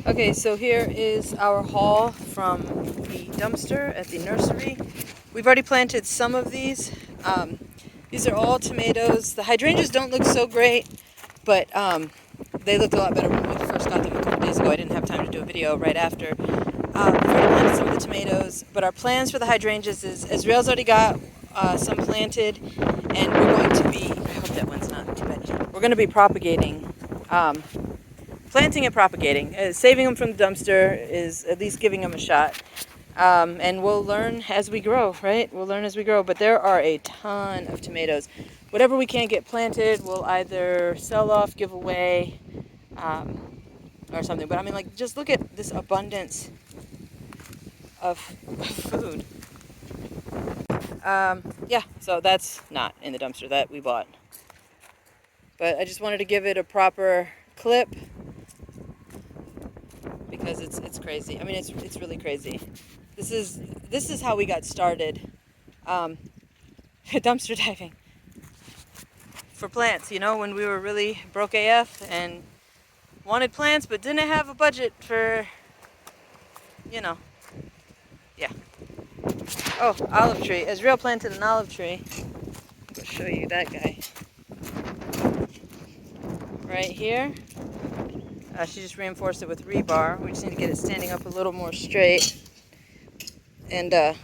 Okay, so here is our haul from the dumpster at the nursery. We've already planted some of these. These are all tomatoes. The hydrangeas don't look so great, but they looked a lot better when we first got them a couple days ago. I didn't have time to do a video right after. We've already planted some of the tomatoes, but our plans for the hydrangeas is Israel's already got some planted, and we're going to be, I hope that one's not too bad. We're going to be propagating. Planting and propagating. Saving them from the dumpster is at least giving them a shot. And we'll learn as we grow, right? We'll learn as we grow. But there are a ton of tomatoes. Whatever we can't get planted, we'll either sell off, give away, or something. But I mean, like, just look at this abundance of food. Yeah, so that's not in the dumpster that we bought. But I just wanted to give it a proper clip, because it's crazy. I mean, it's really crazy. This is how we got started, dumpster diving for plants. You know, when we were really broke AF and wanted plants, but didn't have a budget for, you know, yeah. Oh, olive tree. Israel planted an olive tree. I'll show you that guy right here. She just reinforced it with rebar. We just need to get it standing up a little more straight and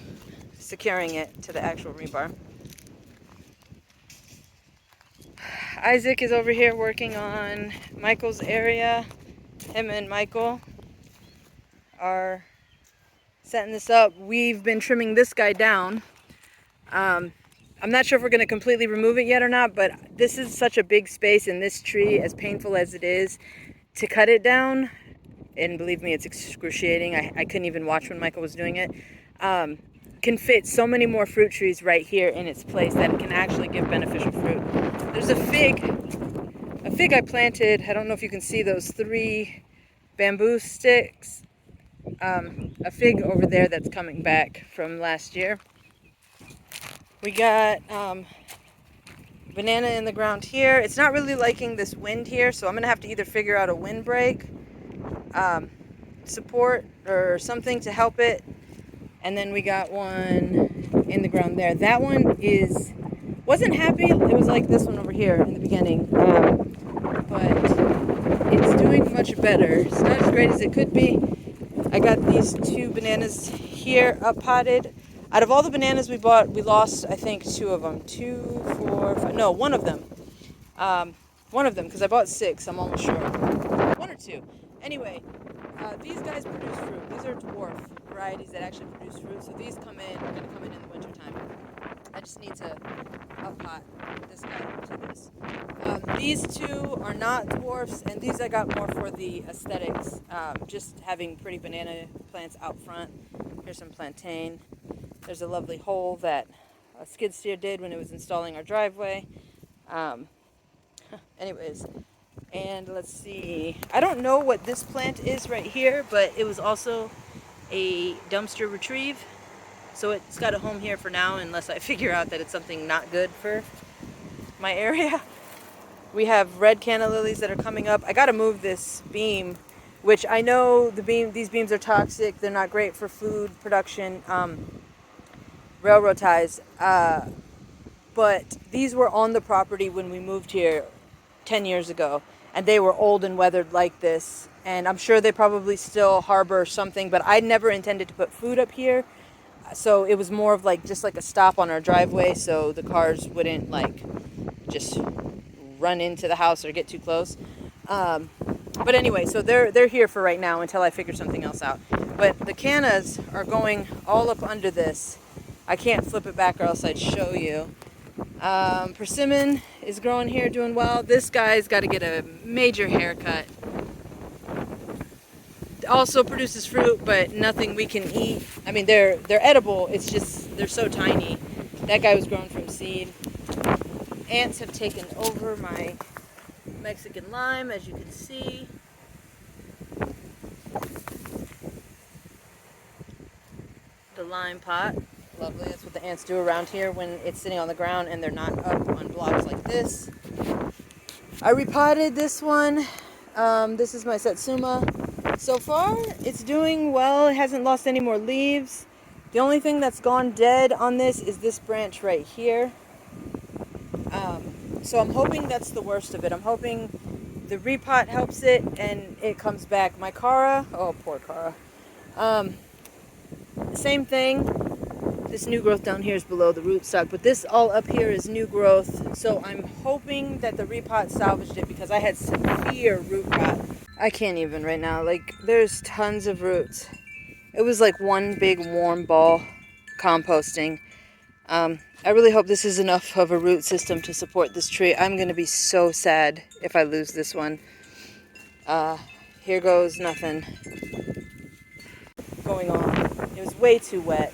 securing it to the actual rebar. Isaac is over here working on Michael's area. Him and Michael are setting this up. We've been trimming this guy down. I'm not sure if we're going to completely remove it yet or not, but this is such a big space, and this tree, as painful as it is, to cut it down, and believe me, it's excruciating. I couldn't even watch when Michael was doing it. Can fit so many more fruit trees right here in its place that it can actually give beneficial fruit. There's a fig I planted. I don't know if you can see those 3 bamboo sticks. A fig over there that's coming back from last year. We got banana in the ground here. It's not really liking this wind here, so I'm gonna have to either figure out a windbreak support or something to help it. And then we got one in the ground there. That one wasn't happy. It was like this one over here in the beginning, but it's doing much better. It's not as great as it could be. I got these 2 bananas here up potted. Out of all the bananas we bought, we lost, I think, 2 of them. 2, 4, 5. No, one of them. One of them, because I bought 6. I'm almost sure. 1 or 2. Anyway, these guys produce fruit. These are dwarf varieties that actually produce fruit. So these are going to come in the wintertime. I just need to up-pot this guy to this. These 2 are not dwarfs, and these I got more for the aesthetics. Just having pretty banana plants out front. Here's some plantain. There's a lovely hole that a skid steer did when it was installing our driveway. Anyways, and let's see. I don't know what this plant is right here, but it was also a dumpster retrieve. So it's got a home here for now, unless I figure out that it's something not good for my area. We have red canna lilies that are coming up. I gotta move this beam, which I know these beams are toxic. They're not great for food production. Railroad ties. But these were on the property when we moved here 10 years ago, and they were old and weathered like this. And I'm sure they probably still harbor something, but I never intended to put food up here. So it was more of just like a stop on our driveway, so the cars wouldn't just run into the house or get too close. But anyway, so they're here for right now until I figure something else out. But the cannas are going all up under this. I can't flip it back or else I'd show you. Persimmon is growing here, doing well. This guy's got to get a major haircut. Also produces fruit, but nothing we can eat. I mean, they're edible. It's just they're so tiny. That guy was grown from seed. Ants have taken over my Mexican lime, as you can see. The lime pot. Lovely. That's what the ants do around here when it's sitting on the ground and they're not up on blocks like this. I repotted this one. This is my Satsuma. So far, it's doing well. It hasn't lost any more leaves. The only thing that's gone dead on this is this branch right here. So I'm hoping that's the worst of it. I'm hoping the repot helps it and it comes back. My Cara, oh poor Cara. Same thing. This new growth down here is below the rootstock, but this all up here is new growth. So I'm hoping that the repot salvaged it because I had severe root rot. I can't even right now. Like, there's tons of roots. It was like one big warm ball composting. I really hope this is enough of a root system to support this tree. I'm going to be so sad if I lose this one. Here goes nothing going on. It was way too wet.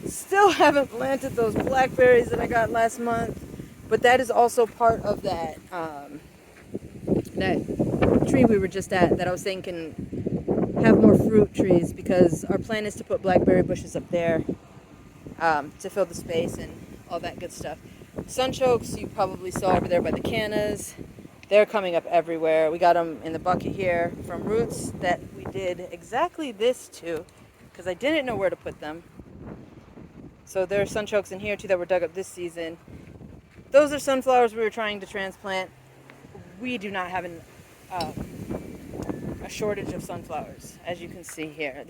Still haven't planted those blackberries that I got last month, but that is also part of that that tree we were just at that I was saying can have more fruit trees, because our plan is to put blackberry bushes up there to fill the space and all that good stuff. Sunchokes you probably saw over there by the cannas. They're coming up everywhere. We got them in the bucket here from roots that we did exactly this to, because I didn't know where to put them. So there are sunchokes in here too that were dug up this season. Those are sunflowers we were trying to transplant. We do not have a shortage of sunflowers, as you can see here.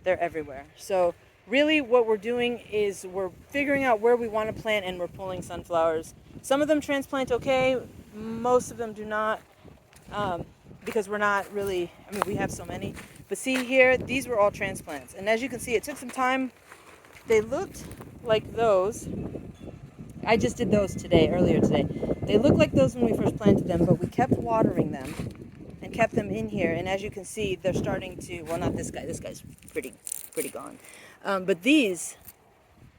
They're everywhere. So really what we're doing is we're figuring out where we want to plant and we're pulling sunflowers. Some of them transplant okay, most of them do not, because we're not really, we have so many. But see here, these were all transplants. And as you can see, it took some time. They looked like those. I just did those earlier today. They looked like those when we first planted them, but we kept watering them and kept them in here. And as you can see, they're starting to, well, not this guy. This guy's pretty gone. But these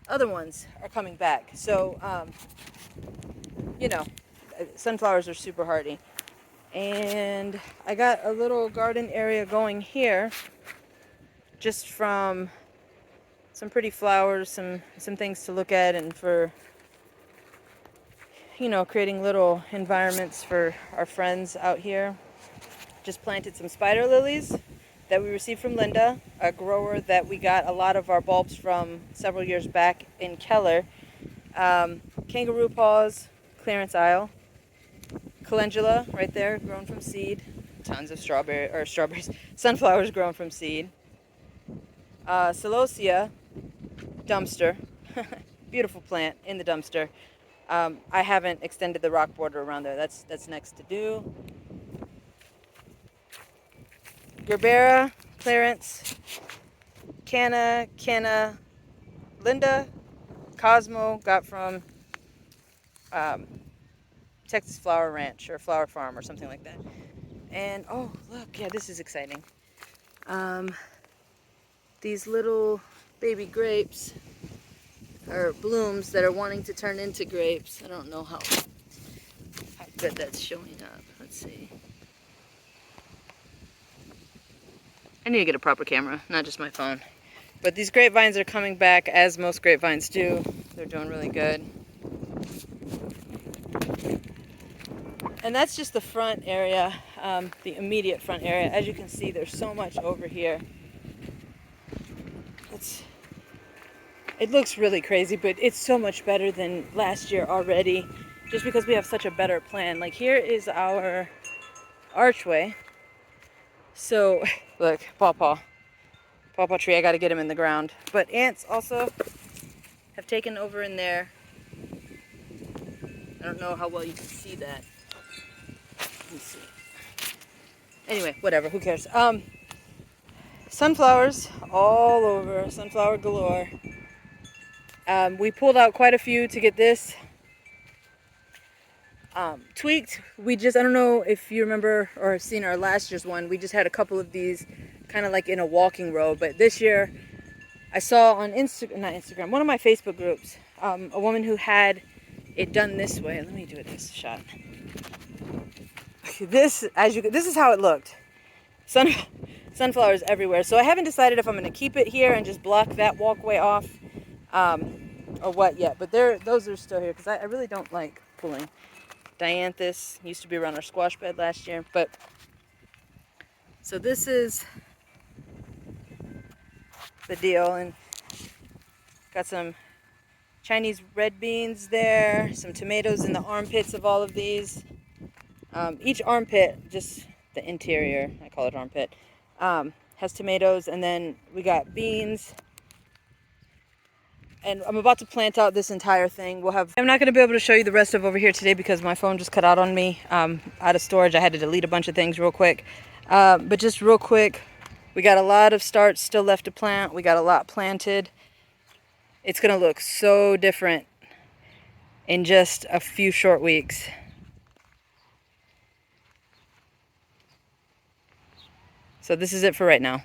other ones are coming back. So, sunflowers are super hardy. And I got a little garden area going here just from some pretty flowers, some things to look at, and for, creating little environments for our friends out here. Just planted some spider lilies that we received from Linda, a grower that we got a lot of our bulbs from several years back in Keller. Kangaroo paws, clearance aisle. Calendula right there, grown from seed. Tons of strawberries, sunflowers grown from seed. Celosia, dumpster. Beautiful plant in the dumpster. I haven't extended the rock border around there. That's next to do. Gerbera, Clarence, Canna, Linda, Cosmo got from Texas Flower Ranch or Flower Farm or something like that. And oh look, yeah, this is exciting. These little baby grapes are blooms that are wanting to turn into grapes. I don't know how good that's showing up. Let's see. I need to get a proper camera, not just my phone. But these grapevines are coming back, as most grapevines do. They're doing really good. And that's just the front area, the immediate front area. As you can see, there's so much over here. It looks really crazy, but it's so much better than last year already, just because we have such a better plan. Like, here is our archway. So, look, pawpaw tree, I gotta get him in the ground. But ants also have taken over in there. I don't know how well you can see that. Let's see. Anyway, whatever, who cares? Sunflowers all over, sunflower galore. We pulled out quite a few to get this tweaked. I don't know if you remember or have seen our last year's one, we just had a couple of these kind of like in a walking row. But this year, I saw on one of my Facebook groups, a woman who had it done this way. Let me do this shot. This is how it looked. Sunflowers everywhere. So I haven't decided if I'm going to keep it here and just block that walkway off, or what yet. But those are still here because I really don't like pulling. Dianthus used to be around our squash bed last year, but So this is the deal, and got some Chinese red beans there, some tomatoes in the armpits of all of these. Each armpit, just the interior, I call it armpit, has tomatoes, and then we got beans. And I'm about to plant out this entire thing. I'm not going to be able to show you the rest of over here today because my phone just cut out on me, out of storage. I had to delete a bunch of things real quick. But just real quick, we got a lot of starts still left to plant. We got a lot planted. It's going to look so different in just a few short weeks. So this is it for right now.